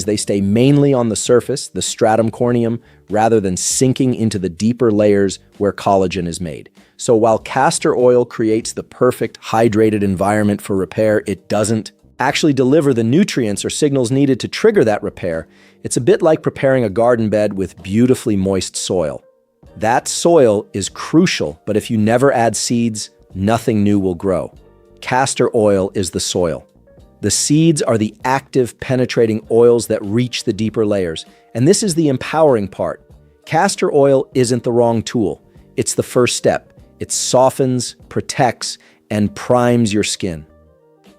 They stay mainly on the surface, the stratum corneum, rather than sinking into the deeper layers where collagen is made. So while castor oil creates the perfect hydrated environment for repair, it doesn't actually deliver the nutrients or signals needed to trigger that repair. It's a bit like preparing a garden bed with beautifully moist soil. That soil is crucial, but if you never add seeds, nothing new will grow. Castor oil is the soil. The seeds are the active, penetrating oils that reach the deeper layers. And this is the empowering part. Castor oil isn't the wrong tool. It's the first step. It softens, protects, and primes your skin.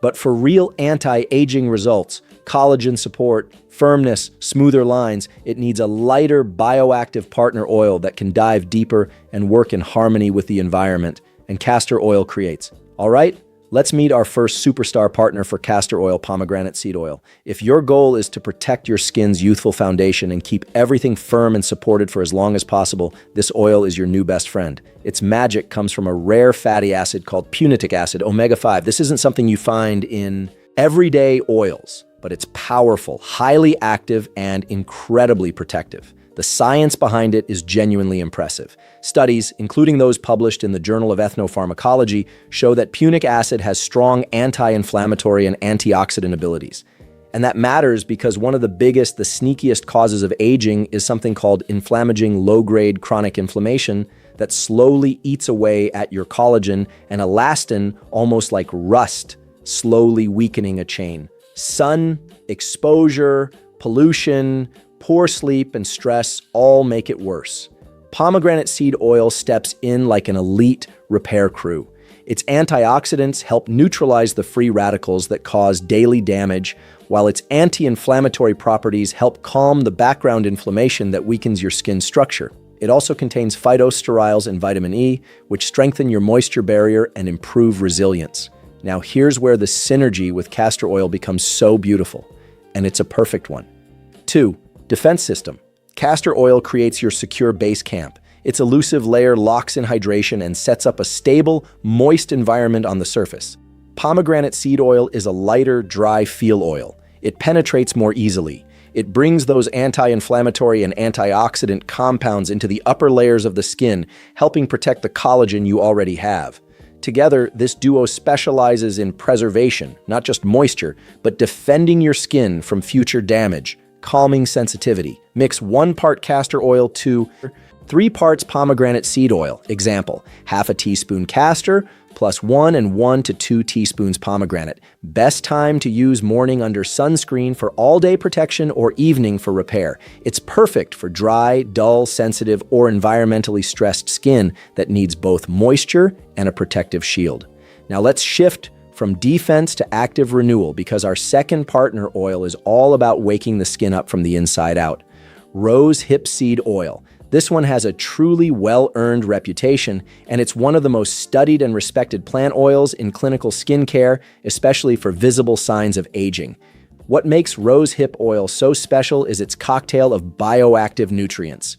But for real anti-aging results, collagen support, firmness, smoother lines, it needs a lighter, bioactive partner oil that can dive deeper and work in harmony with the environment. And castor oil creates. All right? Let's meet our first superstar partner for castor oil, pomegranate seed oil. If your goal is to protect your skin's youthful foundation and keep everything firm and supported for as long as possible, this oil is your new best friend. Its magic comes from a rare fatty acid called punitic acid, omega-5. This isn't something you find in everyday oils, but it's powerful, highly active, and incredibly protective. The science behind it is genuinely impressive. Studies, including those published in the Journal of Ethnopharmacology, show that punic acid has strong anti-inflammatory and antioxidant abilities. And that matters because one of the biggest, the sneakiest causes of aging is something called inflammaging low-grade chronic inflammation that slowly eats away at your collagen and elastin, almost like rust, slowly weakening a chain. Sun, exposure, pollution, poor sleep, and stress all make it worse. Pomegranate seed oil steps in like an elite repair crew. Its antioxidants help neutralize the free radicals that cause daily damage, while its anti-inflammatory properties help calm the background inflammation that weakens your skin structure. It also contains phytosterols and vitamin E, which strengthen your moisture barrier and improve resilience. Now here's where the synergy with castor oil becomes so beautiful, and it's a perfect one. 2. Defense system. Castor oil creates your secure base camp. Its elusive layer locks in hydration and sets up a stable, moist environment on the surface. Pomegranate seed oil is a lighter, dry feel oil. It penetrates more easily. It brings those anti-inflammatory and antioxidant compounds into the upper layers of the skin, helping protect the collagen you already have. Together, this duo specializes in preservation, not just moisture, but defending your skin from future damage. Calming sensitivity. Mix 1 part castor oil to 3 parts pomegranate seed oil. Example, half a teaspoon castor plus 1 to 2 teaspoons pomegranate. Best time to use morning under sunscreen for all-day protection or evening for repair. It's perfect for dry, dull, sensitive, or environmentally stressed skin that needs both moisture and a protective shield. Now let's shift from defense to active renewal because our second partner oil is all about waking the skin up from the inside out. Rose hip seed oil. This one has a truly well-earned reputation, and it's one of the most studied and respected plant oils in clinical skincare, especially for visible signs of aging. What makes rose hip oil so special is its cocktail of bioactive nutrients.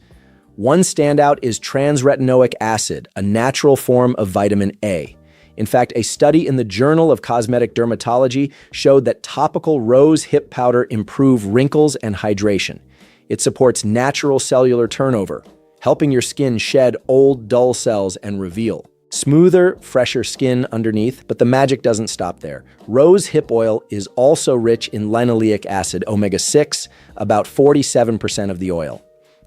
One standout is trans-retinoic acid, a natural form of vitamin A. In fact, a study in the Journal of Cosmetic Dermatology showed that topical rose hip powder improves wrinkles and hydration. It supports natural cellular turnover, helping your skin shed old, dull cells and reveal smoother, fresher skin underneath, but the magic doesn't stop there. Rose hip oil is also rich in linoleic acid, omega-6, about 47% of the oil.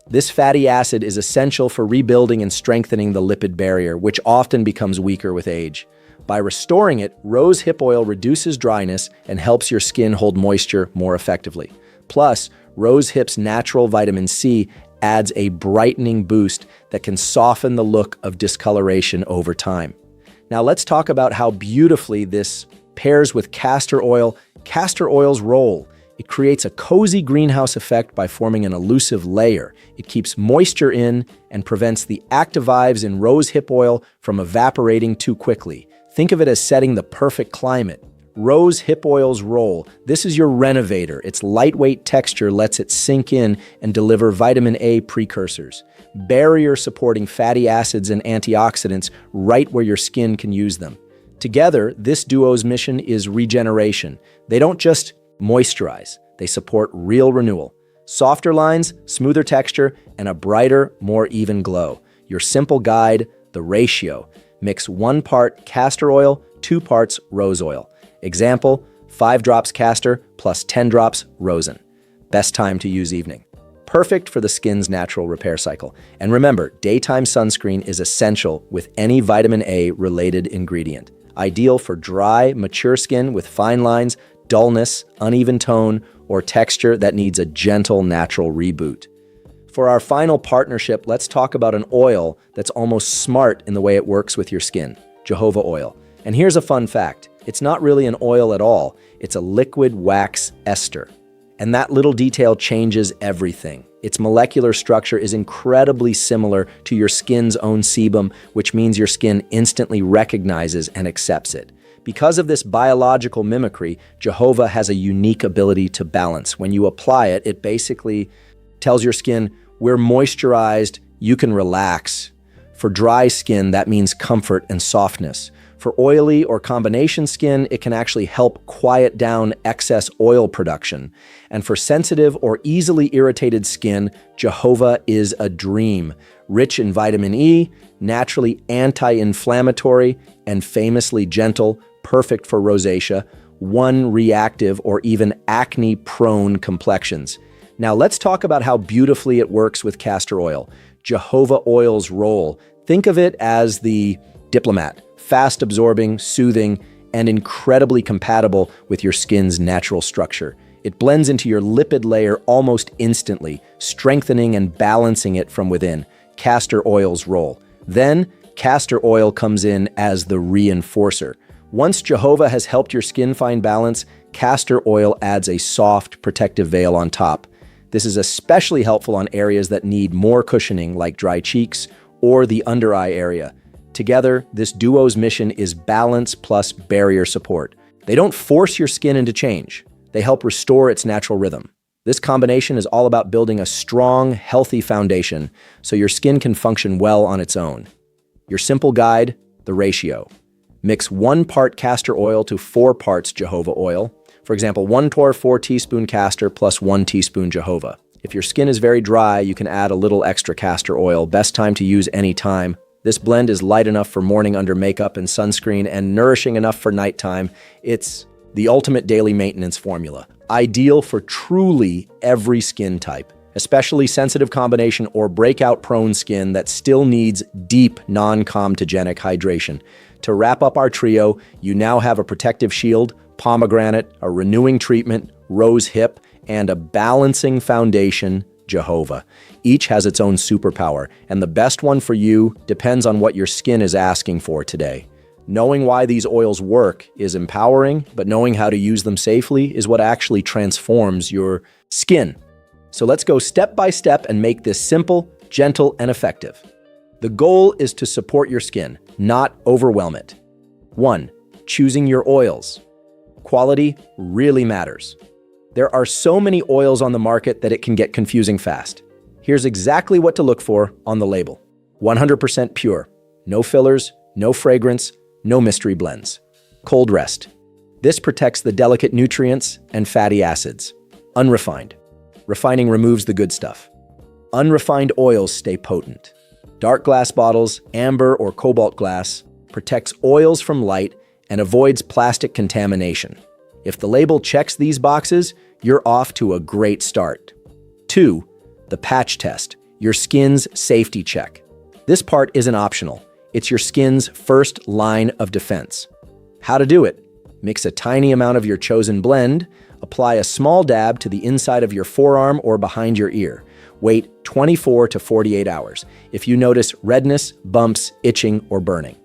This fatty acid is essential for rebuilding and strengthening the lipid barrier, which often becomes weaker with age. By restoring it, rose hip oil reduces dryness and helps your skin hold moisture more effectively. Plus, rose hip's natural vitamin C adds a brightening boost that can soften the look of discoloration over time. Now let's talk about how beautifully this pairs with castor oil. Castor oil's role: it creates a cozy greenhouse effect by forming an elusive layer. It keeps moisture in and prevents the active vibes in rose hip oil from evaporating too quickly. Think of it as setting the perfect climate. Rose hip oil's role: this is your renovator. Its lightweight texture lets it sink in and deliver vitamin A precursors, barrier-supporting fatty acids and antioxidants right where your skin can use them. Together, this duo's mission is regeneration. They don't just moisturize, They support real renewal. Softer lines, smoother texture, and a brighter, more even glow. Your simple guide, the ratio. Mix 1 part castor oil, 2 parts rose oil. Example, 5 drops castor plus 10 drops rosin. Best time to use evening. Perfect for the skin's natural repair cycle. And remember, daytime sunscreen is essential with any vitamin A related ingredient. Ideal for dry, mature skin with fine lines, dullness, uneven tone, or texture that needs a gentle, natural reboot. For our final partnership, let's talk about an oil that's almost smart in the way it works with your skin, jojoba oil. And here's a fun fact. It's not really an oil at all. It's a liquid wax ester. And that little detail changes everything. Its molecular structure is incredibly similar to your skin's own sebum, which means your skin instantly recognizes and accepts it. Because of this biological mimicry, jojoba has a unique ability to balance. When you apply it, it basically tells your skin, we're moisturized, you can relax. For dry skin, that means comfort and softness. For oily or combination skin, it can actually help quiet down excess oil production. And for sensitive or easily irritated skin, jojoba is a dream. Rich in vitamin E, naturally anti-inflammatory, and famously gentle, perfect for rosacea, reactive, or even acne-prone complexions. Now let's talk about how beautifully it works with castor oil. Jojoba oil's role. Think of it as the diplomat. Fast-absorbing, soothing, and incredibly compatible with your skin's natural structure. It blends into your lipid layer almost instantly, strengthening and balancing it from within. Castor oil's role. Then, castor oil comes in as the reinforcer. Once jojoba has helped your skin find balance, castor oil adds a soft, protective veil on top. This is especially helpful on areas that need more cushioning, like dry cheeks or the under-eye area. Together, this duo's mission is balance plus barrier support. They don't force your skin into change. They help restore its natural rhythm. This combination is all about building a strong, healthy foundation so your skin can function well on its own. Your simple guide, the ratio. Mix 1 part castor oil to 4 parts jojoba oil. For example, 1 to 4 teaspoon castor plus 1 teaspoon jojoba. If your skin is very dry, you can add a little extra castor oil. Best time to use any time. This blend is light enough for morning under makeup and sunscreen and nourishing enough for nighttime. It's the ultimate daily maintenance formula. Ideal for truly every skin type, especially sensitive combination or breakout-prone skin that still needs deep, non-comedogenic hydration. To wrap up our trio, you now have a protective shield, pomegranate, a renewing treatment, rose hip, and a balancing foundation, jojoba. Each has its own superpower, and the best one for you depends on what your skin is asking for today. Knowing why these oils work is empowering, but knowing how to use them safely is what actually transforms your skin. So let's go step by step and make this simple, gentle, and effective. The goal is to support your skin, not overwhelm it. 1. Choosing your oils. Quality really matters. There are so many oils on the market that it can get confusing fast. Here's exactly what to look for on the label. 100% pure. No fillers, no fragrance, no mystery blends. Cold rest. This protects the delicate nutrients and fatty acids. Unrefined. Refining removes the good stuff. Unrefined oils stay potent. Dark glass bottles, amber or cobalt glass, protects oils from light and avoids plastic contamination. If the label checks these boxes, you're off to a great start. 2. The patch test, your skin's safety check. This part isn't optional. It's your skin's first line of defense. How to do it? Mix a tiny amount of your chosen blend, apply a small dab to the inside of your forearm or behind your ear. Wait 24 to 48 hours. If you notice redness, bumps, itching, or burning,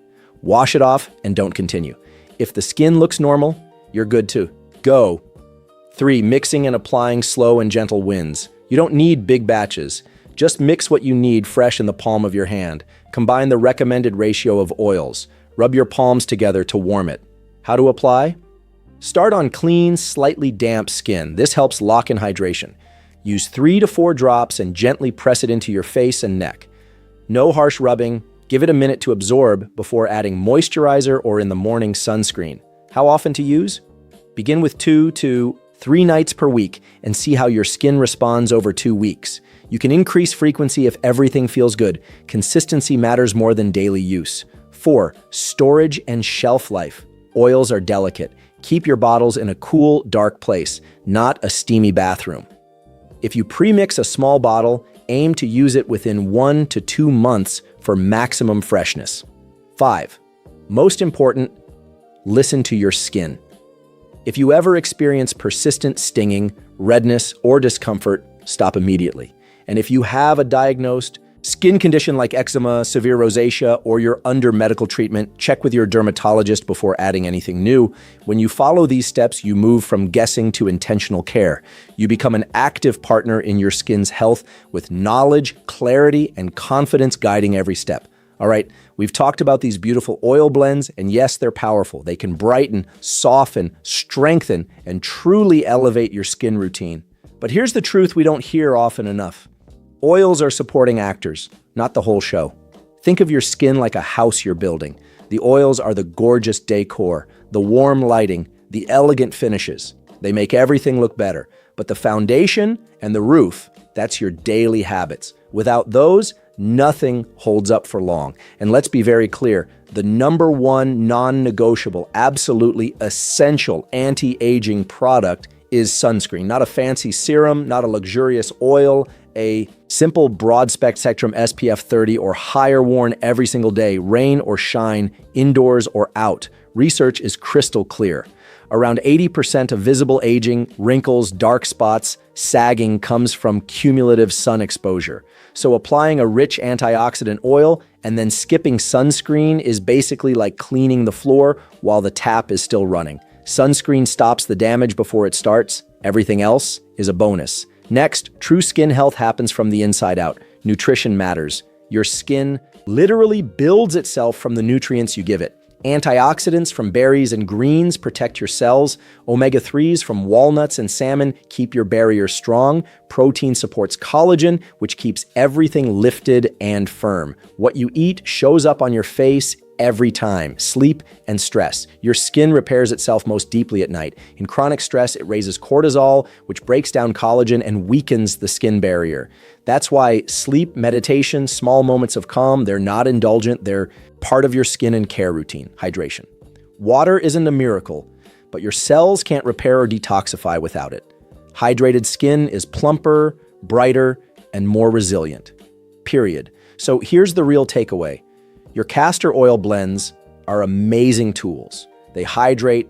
wash it off and don't continue. If the skin looks normal, you're good to go. 3. Mixing and applying slow and gentle wins. You don't need big batches. Just mix what you need fresh in the palm of your hand. Combine the recommended ratio of oils. Rub your palms together to warm it. How to apply? Start on clean, slightly damp skin. This helps lock in hydration. Use 3 to 4 drops and gently press it into your face and neck. No harsh rubbing. Give it a minute to absorb before adding moisturizer or in the morning sunscreen. How often to use? Begin with 2 to 3 nights per week, and see how your skin responds over 2 weeks. You can increase frequency if everything feels good. Consistency matters more than daily use. 4. Storage and shelf life. Oils are delicate. Keep your bottles in a cool, dark place, not a steamy bathroom. If you pre-mix a small bottle, aim to use it within 1 to 2 months for maximum freshness. 5. Most important, listen to your skin. If you ever experience persistent stinging, redness, or discomfort, stop immediately. And if you have a diagnosed skin condition like eczema, severe rosacea, or you're under medical treatment, check with your dermatologist before adding anything new. When you follow these steps, you move from guessing to intentional care. You become an active partner in your skin's health with knowledge, clarity, and confidence guiding every step. All right, we've talked about these beautiful oil blends, and yes, they're powerful. They can brighten, soften, strengthen, and truly elevate your skin routine. But here's the truth we don't hear often enough. Oils are supporting actors, not the whole show. Think of your skin like a house you're building. The oils are the gorgeous decor, the warm lighting, the elegant finishes. They make everything look better. But the foundation and the roof, that's your daily habits. Without those, nothing holds up for long. And let's be very clear, the number one non-negotiable, absolutely essential anti-aging product is sunscreen. Not a fancy serum, not a luxurious oil, a simple broad spectrum SPF 30 or higher worn every single day, rain or shine, indoors or out. Research is crystal clear. Around 80% of visible aging, wrinkles, dark spots, sagging comes from cumulative sun exposure. So applying a rich antioxidant oil and then skipping sunscreen is basically like cleaning the floor while the tap is still running. Sunscreen stops the damage before it starts. Everything else is a bonus. Next, true skin health happens from the inside out. Nutrition matters. Your skin literally builds itself from the nutrients you give it. Antioxidants from berries and greens protect your cells. Omega-3s from walnuts and salmon keep your barrier strong. Protein supports collagen, which keeps everything lifted and firm. What you eat shows up on your face every time. Sleep and stress. Your skin repairs itself most deeply at night. In chronic stress, it raises cortisol, which breaks down collagen and weakens the skin barrier. That's why sleep, meditation, small moments of calm, they're not indulgent, they're part of your skin and care routine. Hydration. Water isn't a miracle, but your cells can't repair or detoxify without it. Hydrated skin is plumper, brighter, and more resilient. Period. So here's the real takeaway. Your castor oil blends are amazing tools. They hydrate,